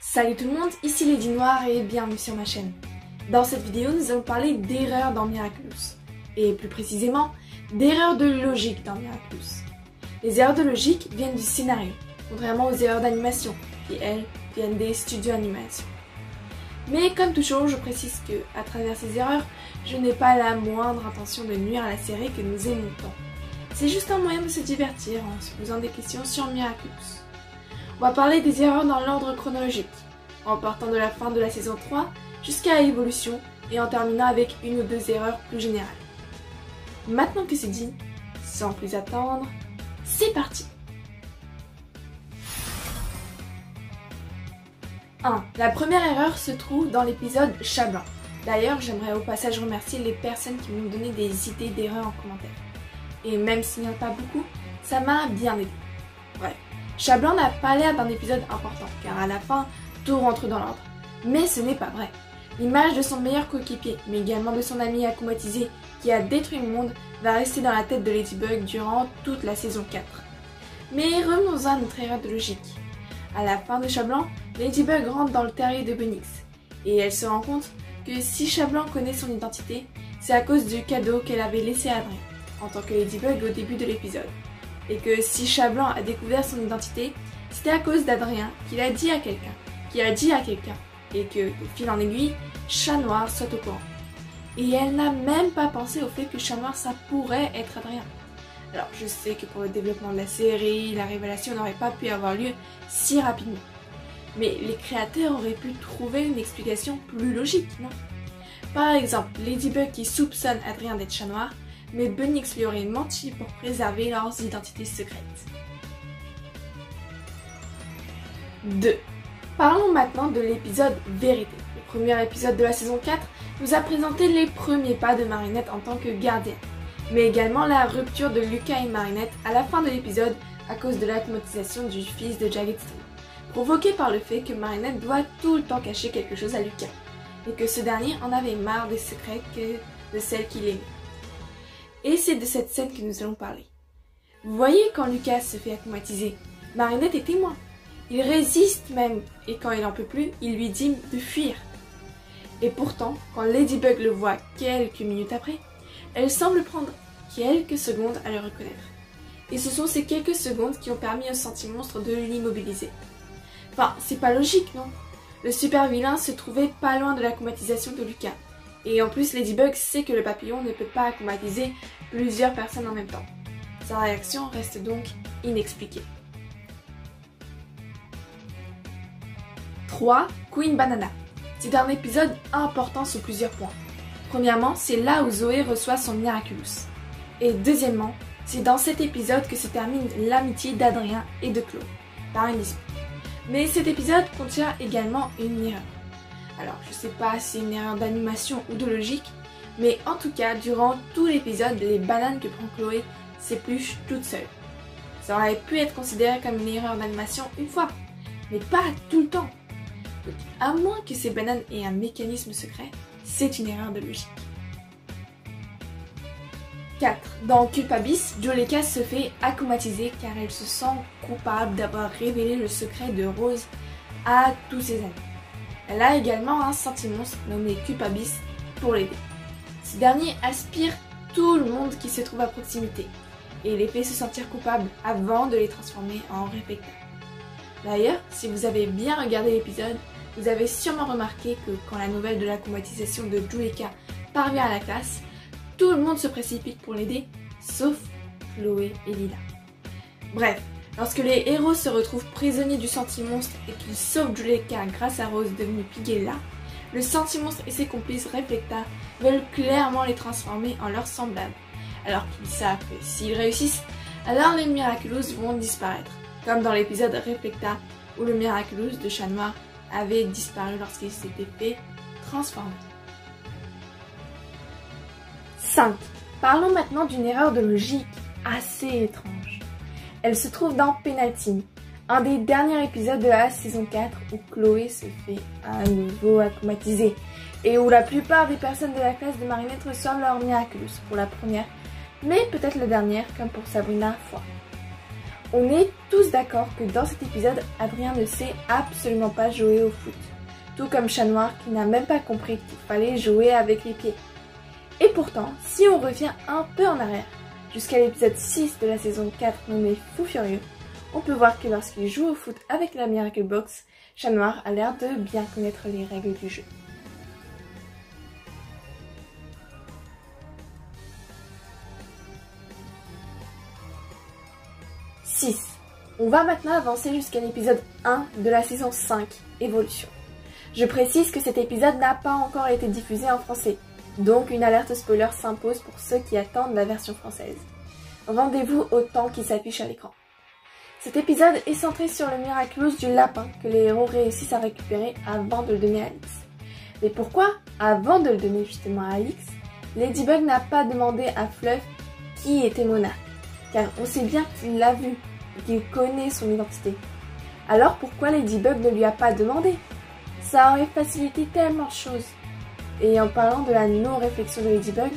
Salut tout le monde, ici Lady Noire et bienvenue sur ma chaîne. Dans cette vidéo, nous allons parler d'erreurs dans Miraculous. Et plus précisément, d'erreurs de logique dans Miraculous. Les erreurs de logique viennent du scénario, contrairement aux erreurs d'animation, qui elles, viennent des studios d'animation. Mais comme toujours, je précise que, à travers ces erreurs, je n'ai pas la moindre intention de nuire à la série que nous aimons tant. C'est juste un moyen de se divertir en se posant des questions sur Miraculous. On va parler des erreurs dans l'ordre chronologique, en partant de la fin de la saison 3 jusqu'à l'évolution et en terminant avec une ou deux erreurs plus générales. Maintenant que c'est dit, sans plus attendre, c'est parti! 1. La première erreur se trouve dans l'épisode Chat Blanc. D'ailleurs, j'aimerais au passage remercier les personnes qui m'ont donné des idées d'erreurs en commentaire. Et même s'il n'y en a pas beaucoup, ça m'a bien aidé. Bref. Chat Blanc n'a pas l'air d'un épisode important, car à la fin, tout rentre dans l'ordre. Mais ce n'est pas vrai. L'image de son meilleur coéquipier, mais également de son ami Akumatizé, qui a détruit le monde, va rester dans la tête de Ladybug durant toute la saison 4. Mais revenons à notre erreur de logique. À la fin de Chat Blanc, Ladybug rentre dans le terrier de Bunnyx, et elle se rend compte que si Chat Blanc connaît son identité, c'est à cause du cadeau qu'elle avait laissé à Adrien, en tant que Ladybug au début de l'épisode. Et que si Chat Blanc a découvert son identité, c'était à cause d'Adrien qui l'a dit à quelqu'un, et que, de fil en aiguille, Chat Noir soit au courant. Et elle n'a même pas pensé au fait que Chat Noir ça pourrait être Adrien. Alors je sais que pour le développement de la série, la révélation n'aurait pas pu avoir lieu si rapidement. Mais les créateurs auraient pu trouver une explication plus logique, non? Par exemple, Ladybug qui soupçonne Adrien d'être Chat Noir, mais Bunnyx lui aurait menti pour préserver leurs identités secrètes. 2. Parlons maintenant de l'épisode Vérité. Le premier épisode de la saison 4 nous a présenté les premiers pas de Marinette en tant que gardienne, mais également la rupture de Lucas et Marinette à la fin de l'épisode à cause de l'automatisation du fils de Jagged Stream, provoquée par le fait que Marinette doit tout le temps cacher quelque chose à Lucas, et que ce dernier en avait marre des secrets de celle qu'il aimait. Et c'est de cette scène que nous allons parler. Vous voyez quand Lucas se fait automatiser, Marinette est témoin. Il résiste même, et quand il n'en peut plus, il lui dit de fuir. Et pourtant, quand Ladybug le voit quelques minutes après, elle semble prendre quelques secondes à le reconnaître. Et ce sont ces quelques secondes qui ont permis au Sentimonstre de l'immobiliser. Enfin, c'est pas logique, non? Le super vilain se trouvait pas loin de l'acomatisation de Lucas. Et en plus, Ladybug sait que le papillon ne peut pas acomatiser plusieurs personnes en même temps. Sa réaction reste donc inexpliquée. 3. Queen Banana. C'est un épisode important sur plusieurs points. Premièrement, c'est là où Zoé reçoit son Miraculous. Et deuxièmement, c'est dans cet épisode que se termine l'amitié d'Adrien et de Chloé, par une dispute. Mais cet épisode contient également une erreur. Alors, je sais pas si c'est une erreur d'animation ou de logique, mais en tout cas, durant tout l'épisode, les bananes que prend Chloé s'épluchent toutes seules. Ça aurait pu être considéré comme une erreur d'animation une fois, mais pas tout le temps. Donc, à moins que ces bananes aient un mécanisme secret, c'est une erreur de logique. 4. Dans Culpabis, Juleka se fait acomatiser car elle se sent coupable d'avoir révélé le secret de Rose à tous ses amis. Elle a également un sentimonstre nommé Culpabis pour l'aider. Ce dernier aspire tout le monde qui se trouve à proximité et les fait se sentir coupables avant de les transformer en Reflecta. D'ailleurs, si vous avez bien regardé l'épisode, vous avez sûrement remarqué que quand la nouvelle de l'acomatisation de Juleka parvient à la classe, tout le monde se précipite pour l'aider, sauf Chloé et Lila. Bref. Lorsque les héros se retrouvent prisonniers du Sentimonstre et qu'ils sauvent Juleka grâce à Rose devenue Piguella, le Sentimonstre et ses complices Reflecta veulent clairement les transformer en leurs semblables, alors qu'ils savent que s'ils réussissent, alors les Miraculous vont disparaître, comme dans l'épisode Reflecta où le Miraculous de Chat Noir avait disparu lorsqu'il s'était fait transformer. 5. Parlons maintenant d'une erreur de logique assez étrange. Elle se trouve dans Penalty, un des derniers épisodes de la saison 4 où Chloé se fait à nouveau acomatiser et où la plupart des personnes de la classe de Marinette reçoivent leur Miraculous pour la première, mais peut-être la dernière comme pour Sabrina Foy. On est tous d'accord que dans cet épisode, Adrien ne sait absolument pas jouer au foot. Tout comme Chat Noir qui n'a même pas compris qu'il fallait jouer avec les pieds. Et pourtant, si on revient un peu en arrière, jusqu'à l'épisode 6 de la saison 4 nommé Fou Furieux, on peut voir que lorsqu'il joue au foot avec la Miracle Box, Chat Noir a l'air de bien connaître les règles du jeu. On va maintenant avancer jusqu'à l'épisode 1 de la saison 5, Évolution. Je précise que cet épisode n'a pas encore été diffusé en français, donc une alerte spoiler s'impose pour ceux qui attendent la version française. Rendez-vous au temps qui s'affiche à l'écran. Cet épisode est centré sur le Miraculous du lapin que les héros réussissent à récupérer avant de le donner à Alix. Mais pourquoi, avant de le donner justement à Alix, Ladybug n'a pas demandé à Fluff qui était Monarque, car on sait bien qu'il l'a vu et qu'il connaît son identité. Alors pourquoi Ladybug ne lui a pas demandé? Ça aurait facilité tellement de choses. Et en parlant de la non-réflexion de Ladybug,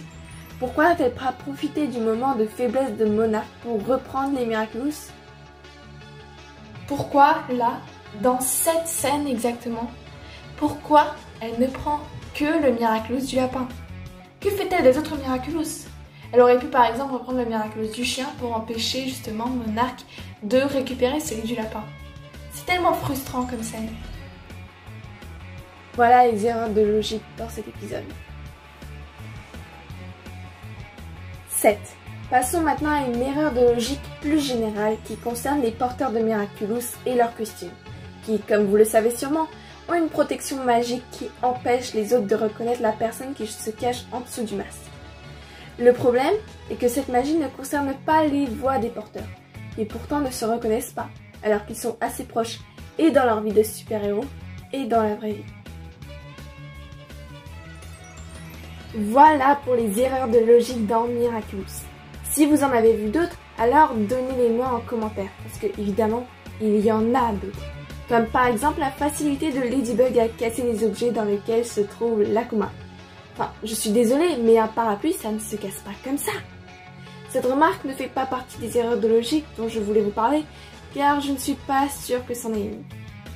pourquoi n'a-t-elle pas profité du moment de faiblesse de Monarque pour reprendre les Miraculous? Pourquoi là, dans cette scène exactement, pourquoi elle ne prend que le Miraculous du lapin? Que fait-elle des autres Miraculous? Elle aurait pu par exemple reprendre le Miraculous du chien pour empêcher justement Monarque de récupérer celui du lapin. C'est tellement frustrant comme scène. Voilà les erreurs de logique dans cet épisode. 7. Passons maintenant à une erreur de logique plus générale qui concerne les porteurs de Miraculous et leurs costumes, qui, comme vous le savez sûrement, ont une protection magique qui empêche les autres de reconnaître la personne qui se cache en dessous du masque. Le problème est que cette magie ne concerne pas les voix des porteurs, qui pourtant ne se reconnaissent pas, alors qu'ils sont assez proches et dans leur vie de super-héros et dans la vraie vie. Voilà pour les erreurs de logique dans Miraculous. Si vous en avez vu d'autres, alors donnez-les-moi en commentaire, parce que évidemment, il y en a d'autres. Comme par exemple la facilité de Ladybug à casser les objets dans lesquels se trouve l'Akuma. Enfin, je suis désolée, mais un parapluie, ça ne se casse pas comme ça. Cette remarque ne fait pas partie des erreurs de logique dont je voulais vous parler, car je ne suis pas sûre que c'en est une.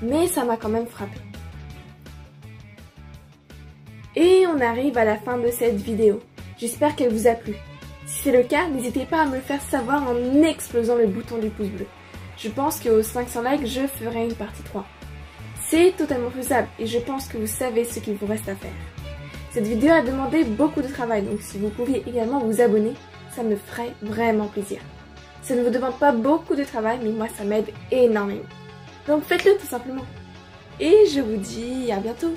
Mais ça m'a quand même frappée. Et on arrive à la fin de cette vidéo. J'espère qu'elle vous a plu. Si c'est le cas, n'hésitez pas à me le faire savoir en explosant le bouton du pouce bleu. Je pense qu'aux 500 likes, je ferai une partie 3. C'est totalement faisable et je pense que vous savez ce qu'il vous reste à faire. Cette vidéo a demandé beaucoup de travail, donc si vous pouviez également vous abonner, ça me ferait vraiment plaisir. Ça ne vous demande pas beaucoup de travail, mais moi ça m'aide énormément. Donc faites-le tout simplement. Et je vous dis à bientôt.